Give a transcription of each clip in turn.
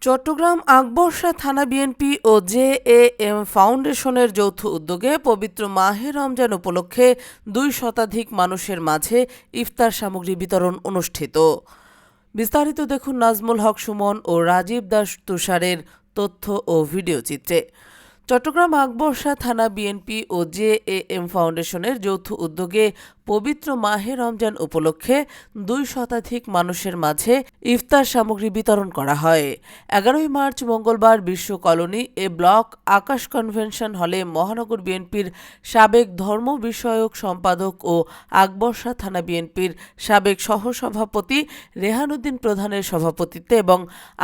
চট্টগ্রাম আকবরশাহ থানা বিএনপি ও জেএএম ফাউন্ডেশনের যৌথ উদ্যোগে পবিত্র মাহে রমজান উপলক্ষে ২ শতাধিক মানুষের মাঝে ইফতার সামগ্রী বিতরণ অনুষ্ঠিত। বিস্তারিত দেখুন নাজমুল হক সুমন ও রাজীব দাস তুষারের তথ্য ও ভিডিও চিত্রে। চট্টগ্রাম আকবরশাহ থানা বিএনপি ও জেএএম ফাউন্ডেশনের যৌথ উদ্যোগে পবিত্র মাহে রমজান উপলক্ষে ২ শতাধিক মানুষের মাঝে ইফতার সামগ্রী বিতরণ করা হয়। ১১ মার্চ মঙ্গলবার বিশ্ব কলোনি এ ব্লক আকাশ কনভেনশন হলে মহানগর বিএনপির সাবেক ধর্ম বিষয়ক সম্পাদক ও আকবরশাহ থানা বিএনপির সাবেক সহসভাপতি রেহান উদ্দিন প্রধানের সভাপতিত্বে এবং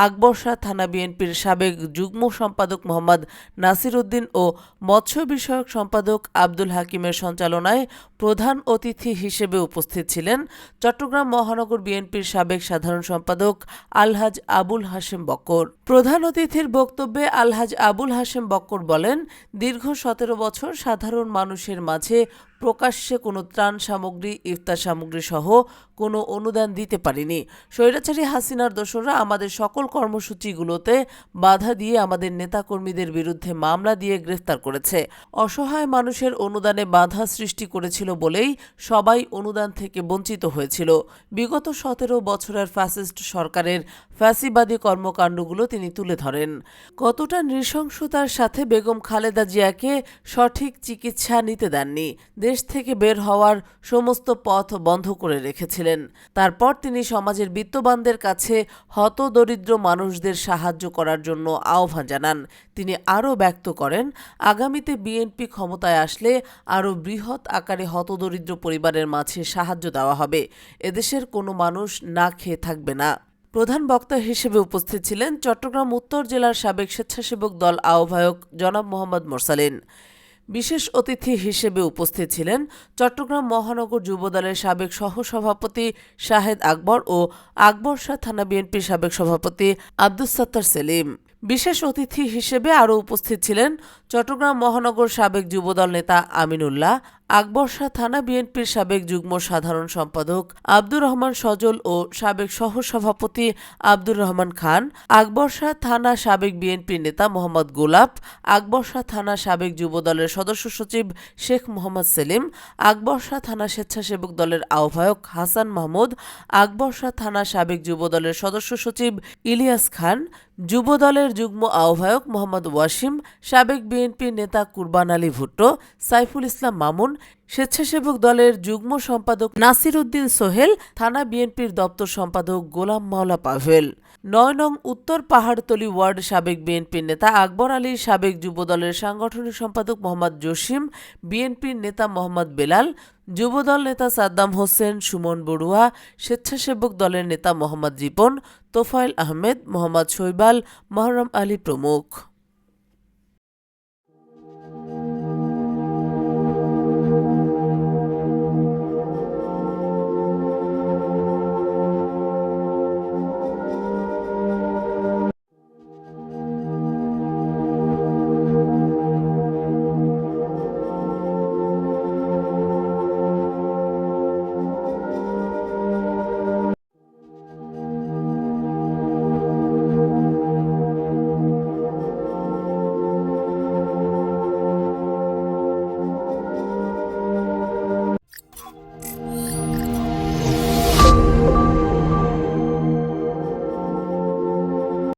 আকবরশাহ থানা বিএনপির সাবেক যুগ্ম সম্পাদক মোহাম্মদ নাসির উদ্দিন ও মৎস্য বিষয়ক সম্পাদক আব্দুল হাকিমের সঞ্চালনায় প্রধান অতিথি হিসেবে উপস্থিত ছিলেন চট্টগ্রাম মহানগর বিএনপির সাবেক সাধারণ সম্পাদক আলহাজ আবুল হাশেম বক্কর। প্রধান অতিথির বক্তব্যে আলহাজ আবুল হাশেম বক্কর বলেন, দীর্ঘ ১৭ বছর সাধারণ মানুষের মাঝে প্রকাশ্যে কোনো ত্রাণ সামগ্রী, ইফতার সামগ্রী সহ কোনো অনুদান দিতে পারিনি। স্বৈরাচারী হাসিনার দোসররা আমাদের সকল কর্মসূচিগুলোতে বাধা দিয়ে আমাদের নেতাকর্মীদের বিরুদ্ধে মামলা দিয়ে গ্রেফতার করেছে। অসহায় মানুষের অনুদানে বাধা সৃষ্টি করেছিল বলেই সবাই অনুদান থেকে বঞ্চিত হয়েছিল। বিগত ১৭ বছরের ফ্যাসিস্ট সরকারের ফ্যাসিবাদী কর্মকাণ্ডগুলো তিনি তুলে ধরেন। কতটা নৃশংসতার সাথে বেগম খালেদা জিয়াকে সঠিক চিকিৎসা নিতে দেননি, দেশ থেকে বের হওয়ার সমস্ত পথ বন্ধ করে রেখেছিলেন। তারপর তিনি সমাজের বিত্তবানদের কাছে হতদরিদ্র মানুষদের সাহায্য করার জন্য আহ্বান জানান। তিনি আরও ব্যক্ত করেন, আগামীতে বিএনপি ক্ষমতায় আসলে আরও বৃহৎ আকারে হতদরিদ্র পরিবারের মাঝে সাহায্য দেওয়া হবে। এদেশের কোনো মানুষ না খেয়ে থাকবে না। প্রধান বক্তা হিসেবে উপস্থিত ছিলেন চট্টগ্রাম উত্তর জেলার সাবেক স্বেচ্ছাসেবক দল আহ্বায়ক জনাব মোহাম্মদ মোরসালিন। বিশেষ অতিথি হিসেবে উপস্থিত ছিলেন চট্টগ্রাম মহানগর যুবদলের সাবেক সহসভাপতি শাহেদ আকবর ও আকবরশাহ থানা বিএনপির সাবেক সভাপতি আব্দুস সাত্তার সেলিম। বিশেষ অতিথি হিসেবে আরও উপস্থিত ছিলেন চট্টগ্রাম মহানগর সাবেক যুবদল নেতা আমিনুল্লাহ, আকবরশাহ থানা বিএনপির সাবেক যুগ্ম সাধারণ সম্পাদক আব্দুর রহমান সজল ও সাবেক সহসভাপতি আব্দুর রহমান খান, আকবরশাহ থানা সাবেক বিএনপির নেতা মোহাম্মদ গোলাপ, আকবরশাহ থানা সাবেক যুবদলের সদস্য সচিব শেখ মোহাম্মদ সেলিম, আকবরশাহ থানা স্বেচ্ছাসেবক দলের আহ্বায়ক হাসান মাহমুদ, আকবরশাহ থানা সাবেক যুবদলের সদস্য সচিব ইলিয়াস খান, যুবদলের যুগ্ম আহ্বায়ক মোহাম্মদ ওয়াসিম, সাবেক বিএনপির নেতা কুরবান আলী ভুট্টো, সাইফুল ইসলাম মামুন, স্বেচ্ছাসেবক দলের যুগ্ম সম্পাদক নাসির উদ্দিন সোহেল, থানা বিএনপির দপ্তর সম্পাদক গোলাম মাওলা পাভেল, ৯ নং উত্তর পাহাড়তলী ওয়ার্ড সাবেক বিএনপির নেতা আকবর আলী, সাবেক যুবদলের সাংগঠনিক সম্পাদক মোহাম্মদ জসিম, বিএনপির নেতা মোহাম্মদ বেলাল, যুবদল নেতা সাদ্দাম হোসেন, সুমন বড়ুয়া, স্বেচ্ছাসেবক দলের নেতা মোহাম্মদ রিপন, তোফায়েল আহমেদ, মোহাম্মদ শৈবাল, মহরম আলী প্রমুখ।